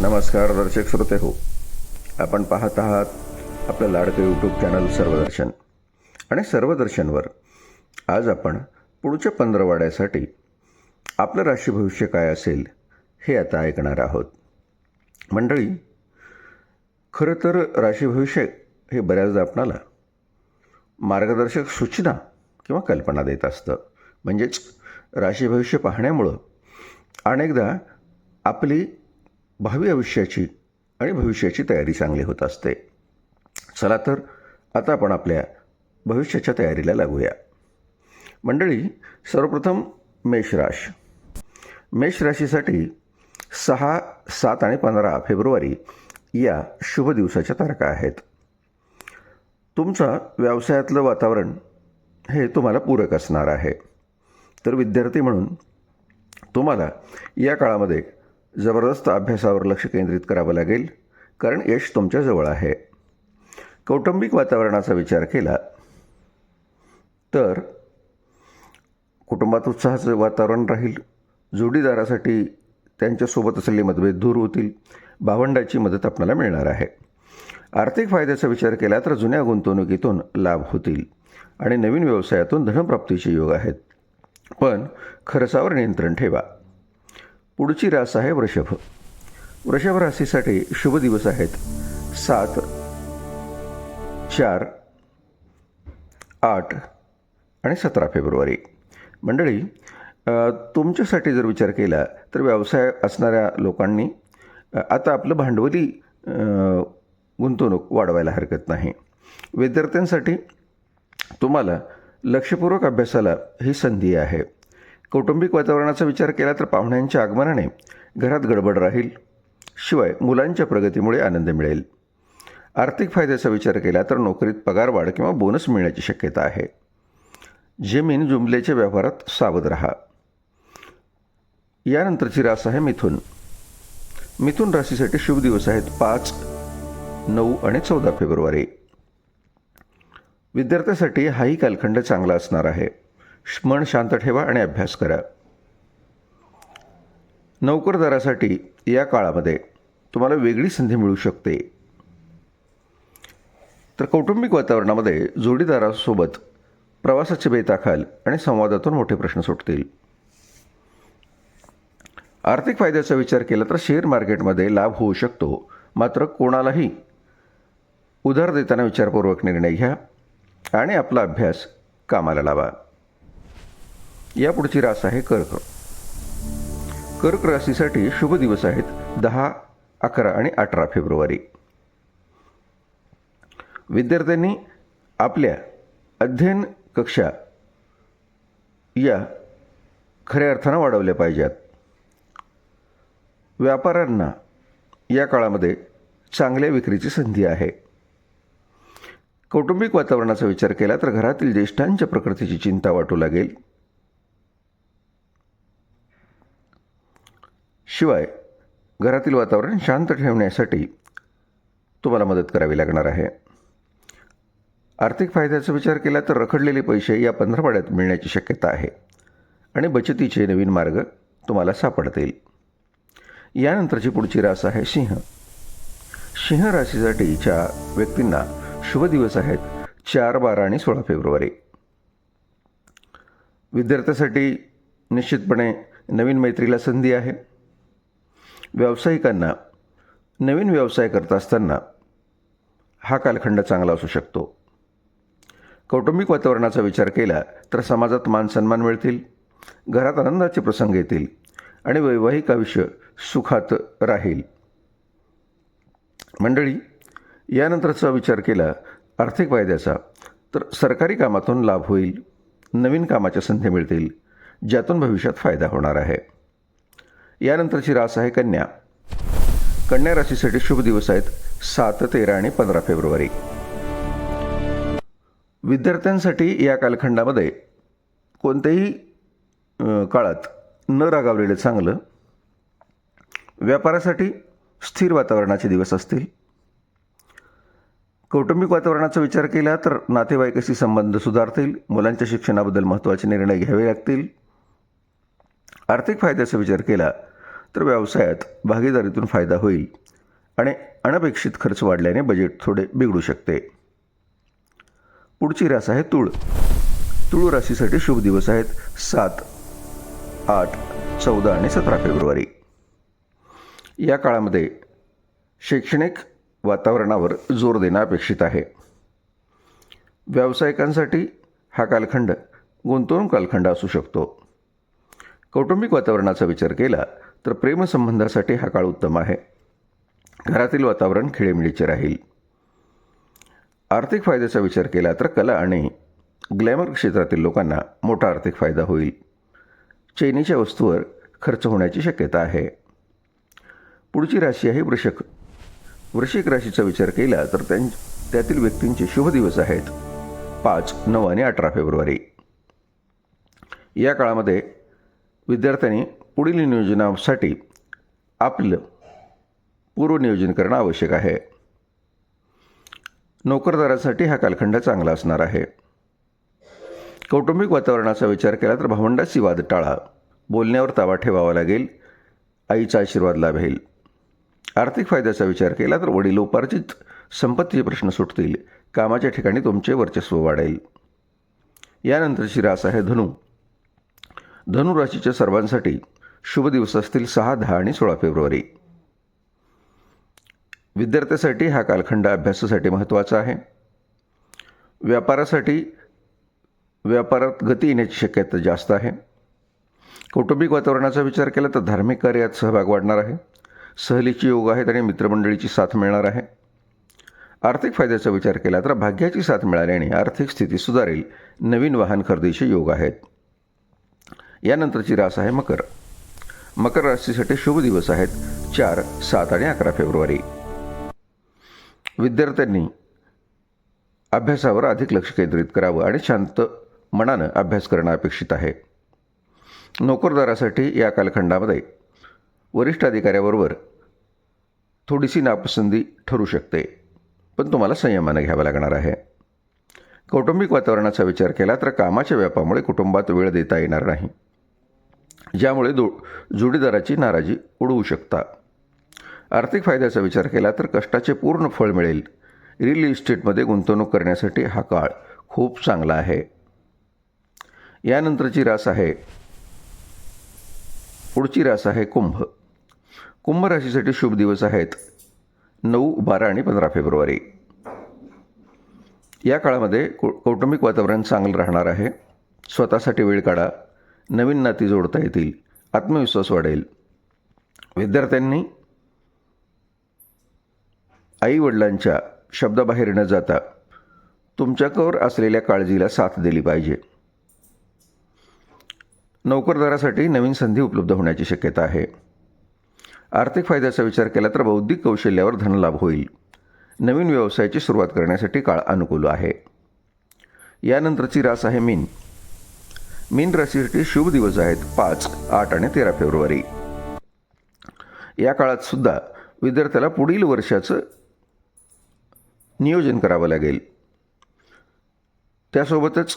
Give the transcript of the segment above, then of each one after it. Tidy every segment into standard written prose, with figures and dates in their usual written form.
नमस्कार दर्शक श्रोते हो, आपण पाहत आहात आपलं लाडकं यूट्यूब चॅनल सर्वदर्शन. आणि सर्वदर्शनवर आज आपण पुढच्या पंधरवाड्यासाठी आपलं राशी भविष्य काय असेल हे आता ऐकणार आहोत. मंडळी, खरं तर राशी भविष्य हे बऱ्याचदा आपणाला मार्गदर्शक सूचना किंवा कल्पना देत असतं. म्हणजेच राशी भविष्य पाहण्यामुळं अनेकदा आपली भावी आयुष्याची आणि भविष्याची तयारी चांगली होत असते. चला तर आता आपण आपल्या भविष्याच्या तयारीला लागूया. मंडळी, सर्वप्रथम मेषराशी. मेष राशीसाठी 6, 7 आणि 15 फेब्रुवारी या शुभ दिवसाच्या तारखा आहेत. तुमचा व्यवसायातलं वातावरण हे तुम्हाला पूरक असणार आहे. तर विद्यार्थी म्हणून तुम्हाला या काळामध्ये जबरदस्त अभ्यासावर लक्ष केंद्रित करावं लागेल, कारण यश तुमच्या जवळ आहे. कौटुंबिक वातावरणाचा विचार केला तर कुटुंबात उत्साहाचं वातावरण राहील. जोडीदारासाठी त्यांच्यासोबत असलेले मतभेद दूर होतील. भावंडाची मदत आपल्याला मिळणार आहे. आर्थिक फायद्याचा विचार केला तर जुन्या गुंतवणुकीतून लाभ होतील आणि नवीन व्यवसायातून धनप्राप्तीचे योग आहेत. पण खर्चावर नियंत्रण ठेवा. पुढची रास आहे वृषभ. वृषभ राशीसाठी शुभ दिवस आहेत 7, 4, 8 आणि 17 फेब्रुवारी. मंडळी, तुमच्यासाठी जर विचार केला तर व्यवसाय असणाऱ्या लोकांनी आता आपलं भांडवली गुंतवणूक वाढवायला हरकत नाही. विद्यार्थ्यांसाठी तुम्हाला लक्षपूर्वक अभ्यासाला ही संधी आहे. कौटुंबिक वातावरणाचा विचार केला तर पाहुण्यांच्या आगमनाने घरात गडबड राहील. शिवाय मुलांच्या प्रगतीमुळे आनंद मिळेल. आर्थिक फायद्याचा विचार केला तर नोकरीत पगारवाढ किंवा बोनस मिळण्याची शक्यता आहे. जमीन जुमल्याच्या व्यवहारात सावध राहा. यानंतरची रास आहे मिथुन. मिथुन राशीसाठी शुभ दिवस आहेत 5, 9 आणि 14 फेब्रुवारी. विद्यार्थ्यासाठी हाही कालखंड चांगला असणार आहे. मन शांत ठेवा आणि अभ्यास करा. नोकरदारासाठी या काळामध्ये तुम्हाला वेगळी संधी मिळू शकते. तर कौटुंबिक वातावरणामध्ये जोडीदारासोबत प्रवासाचे बेताखाल आणि संवादातून मोठे प्रश्न सुटतील. आर्थिक फायद्याचा विचार केला तर शेअर मार्केटमध्ये लाभ होऊ शकतो. मात्र कोणालाही उधार देताना विचारपूर्वक निर्णय घ्या आणि आपला अभ्यास कामाला लावा. यापुढची रास आहे कर्क. कर्क राशीसाठी शुभ दिवस आहेत 10, 11 आणि 18 फेब्रुवारी. विद्यार्थ्यांनी आपल्या अध्ययन कक्षा या खऱ्या अर्थानं वाढवल्या पाहिजेत. व्यापाऱ्यांना या काळामध्ये चांगल्या विक्रीची संधी आहे. कौटुंबिक वातावरणाचा विचार केला तर घरातील ज्येष्ठांच्या प्रकृतीची चिंता वाटू लागेल. शिवाय घरातील वातावरण शांत ठेवण्यासाठी तुम्हाला मदत करावी लागणार आहे. आर्थिक फायद्याचा विचार केला तर रखडलेले पैसे या पंधरवड्यात मिळण्याची शक्यता आहे आणि बचतीचे नवीन मार्ग तुम्हाला सापडतील. यानंतरची पुढची रास आहे सिंह. सिंह राशीसाठीच्या व्यक्तींना शुभ दिवस आहेत 4, 12 आणि 16 फेब्रुवारी. विद्यार्थ्यासाठी निश्चितपणे नवीन मैत्रीला संधी आहे. व्यावसायिकांना नवीन व्यवसाय करत असताना हा कालखंड चांगला असू शकतो. कौटुंबिक वातावरणाचा विचार केला तर समाजात मानसन्मान मिळतील. घरात आनंदाचे प्रसंग येतील आणि वैवाहिक आयुष्य सुखात राहील. मंडळी, यानंतरचा विचार केला आर्थिक फायद्याचा तर सरकारी कामातून लाभ होईल. नवीन कामाच्या संधी मिळतील ज्यातून भविष्यात फायदा होणार आहे. यानंतरची रास आहे कन्या. कन्या राशीसाठी शुभ दिवस आहेत 7, 13 आणि 15 फेब्रुवारी. विद्यार्थ्यांसाठी या कालखंडामध्ये कोणत्याही काळात न रागावलेलं चांगलं. व्यापारासाठी स्थिर वातावरणाचे दिवस असतील. कौटुंबिक वातावरणाचा विचार केला तर नातेवाईकाशी संबंध सुधारतील. मुलांच्या शिक्षणाबद्दल महत्त्वाचे निर्णय घ्यावे लागतील. आर्थिक फायद्याचा विचार केला तर व्यवसायात भागीदारीतून फायदा होईल आणि अनपेक्षित खर्च वाढल्याने बजेट थोडे बिघडू शकते. पुढची रास आहे तूळ. तूळ राशीसाठी शुभ दिवस आहेत 7, 8, 14 आणि 17 फेब्रुवारी. या काळामध्ये शैक्षणिक वातावरणावर जोर देणं अपेक्षित आहे. व्यावसायिकांसाठी हा कालखंड गुंतवणूक कालखंड असू शकतो. कौटुंबिक वातावरणाचा विचार केला तर प्रेमसंबंधासाठी हा काळ उत्तम आहे. घरातील वातावरण खेळीमेळीचे राहील. आर्थिक फायद्याचा विचार केला तर कला आणि ग्लॅमर क्षेत्रातील लोकांना मोठा आर्थिक फायदा होईल. चैनीच्या वस्तूवर खर्च होण्याची शक्यता आहे. पुढची राशी आहे वृश्चिक. वृश्चिक राशीचा विचार केला तर त्यातील व्यक्तींचे शुभ दिवस आहेत 5, 9 आणि 18 फेब्रुवारी. या काळामध्ये विद्यार्थ्यांनी पुढील नियोजनासाठी आपलं पूर्वनियोजन करणं आवश्यक आहे. नोकरदारासाठी हा कालखंड चांगला असणार आहे. कौटुंबिक वातावरणाचा विचार केला तर भावंडाची वाद टाळा. बोलण्यावर ताबा ठेवावा लागेल. आईचा आशीर्वाद लाभेल. आर्थिक फायद्याचा विचार केला तर वडिलोपार्जित संपत्तीचे प्रश्न सुटतील. कामाच्या ठिकाणी तुमचे वर्चस्व वाढेल. यानंतरची रास आहे धनु. धनु राशीच्या सर्वांसाठी शुभ दिवस असतील 6, 10 आणि 16 फेब्रुवारी. विद्यार्थ्यासाठी हा कालखंड अभ्यासासाठी महत्त्वाचा आहे. व्यापारात गती येण्याची शक्यता जास्त आहे. कौटुंबिक वातावरणाचा विचार केला तर धार्मिक कार्यात सहभाग वाढणार आहे. सहलीची योग आहेत आणि मित्रमंडळीची साथ मिळणार आहे. आर्थिक फायद्याचा विचार केला तर भाग्याची साथ मिळाल्याने आर्थिक स्थिती सुधारेल. नवीन वाहन खरेदीचे योग आहेत. यानंतरची रास आहे मकर. मकर राशीसाठी शुभ दिवस आहेत 4, 7 आणि 11 फेब्रुवारी. विद्यार्थ्यांनी अभ्यासावर अधिक लक्ष केंद्रित करावं आणि शांत मनानं अभ्यास करणं अपेक्षित आहे. नोकरदारासाठी या कालखंडामध्ये वरिष्ठ अधिकाऱ्याबरोबर थोडीशी नापसंती ठरू शकते, पण तुम्हाला संयमानं घ्यावं लागणार आहे. कौटुंबिक वातावरणाचा विचार केला तर कामाच्या व्यापामुळे कुटुंबात वेळ देता येणार नाही, ज्यामुळे जोडीदाराची नाराजी उडवू शकता. आर्थिक फायद्याचा विचार केला तर कष्टाचे पूर्ण फळ मिळेल. रिअल इस्टेटमध्ये गुंतवणूक करण्यासाठी हा काळ खूप चांगला आहे. यानंतरची पुढची रास आहे कुंभ. कुंभ राशीसाठी शुभ दिवस आहेत 9, 12 आणि 15 फेब्रुवारी. या काळामध्ये कौटुंबिक वातावरण चांगलं राहणार आहे. स्वतःसाठी वेळ काढा. नवीन नाती जोडता येतील. आत्मविश्वास वाढेल. विद्यार्थ्यांनी आईवडिलांच्या शब्दाबाहेर न जाता तुमच्यावर असलेल्या काळजीला साथ दिली पाहिजे. नोकरदारासाठी नवीन संधी उपलब्ध होण्याची शक्यता आहे. आर्थिक फायद्याचा विचार केला तर बौद्धिक कौशल्यावर धनलाभ होईल. नवीन व्यवसायाची सुरुवात करण्यासाठी काळ अनुकूल आहे. यानंतरची रास आहे मीन. मीन राशीसाठी शुभ दिवस आहेत 5, 8 आणि 13 फेब्रुवारी. या काळात सुद्धा विद्यार्थ्याला पुढील वर्षाचं नियोजन करावं लागेल. त्यासोबतच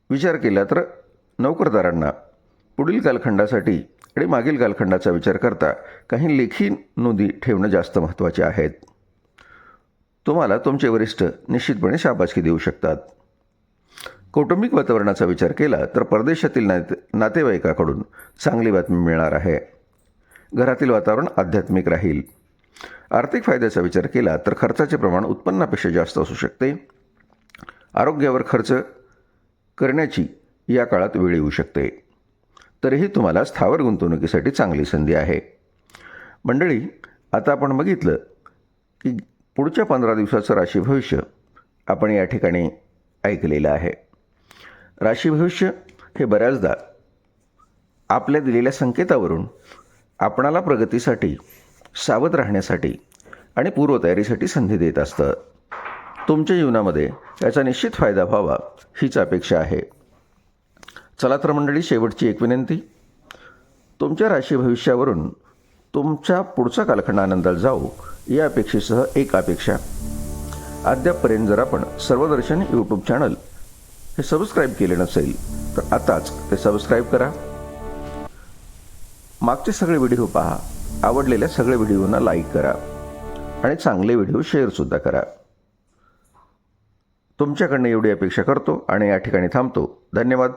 विचार केला तर नोकरदारांना पुढील कालखंडासाठी आणि मागील कालखंडाचा विचार करता काही लेखी नोंदी ठेवणं जास्त महत्त्वाचे आहेत. तुम्हाला तुमचे वरिष्ठ निश्चितपणे शाबासकी देऊ शकतात. कौटुंबिक वातावरणाचा विचार केला तर परदेशातील नातेवाईकाकडून चांगली बातमी मिळणार आहे. घरातील वातावरण आध्यात्मिक राहील. आर्थिक फायद्याचा विचार केला तर खर्चाचे प्रमाण उत्पन्नापेक्षा जास्त असू शकते. आरोग्यावर खर्च करण्याची या काळात वेळ येऊ शकते. तरीही तुम्हाला स्थावर गुंतवणुकीसाठी चांगली संधी आहे. मंडळी, आता आपण बघितलं की पुढच्या 15 दिवसाचं राशी भविष्य आपण या ठिकाणी ऐकलेलं आहे. राशी भविष्य हे बऱ्याचदा आपल्या दिलेल्या संकेतावरून आपणाला प्रगतीसाठी, सावध राहण्यासाठी आणि पूर्वतयारीसाठी संधी देत असतं. तुमच्या जीवनामध्ये याचा निश्चित फायदा व्हावा हीच अपेक्षा आहे. चला तर मंडळी, शेवटची एक विनंती. तुमच्या राशी भविष्यावरून तुमचा पुढचा कालखंड आनंदात जाऊ या अपेक्षेसह एक अपेक्षा. अद्यापपर्यंत जर आपण सर्वदर्शन यूट्यूब चॅनल हे सबस्क्राईब केले नसेल तर आताच ते सबस्क्राईब करा. मागचे सगळे व्हिडिओ पहा, आवडलेल्या सगळ्या व्हिडिओंना लाईक करा आणि चांगले व्हिडिओ शेअरसुद्धा करा. तुमच्याकडनं एवढी अपेक्षा करतो आणि या ठिकाणी थांबतो. धन्यवाद.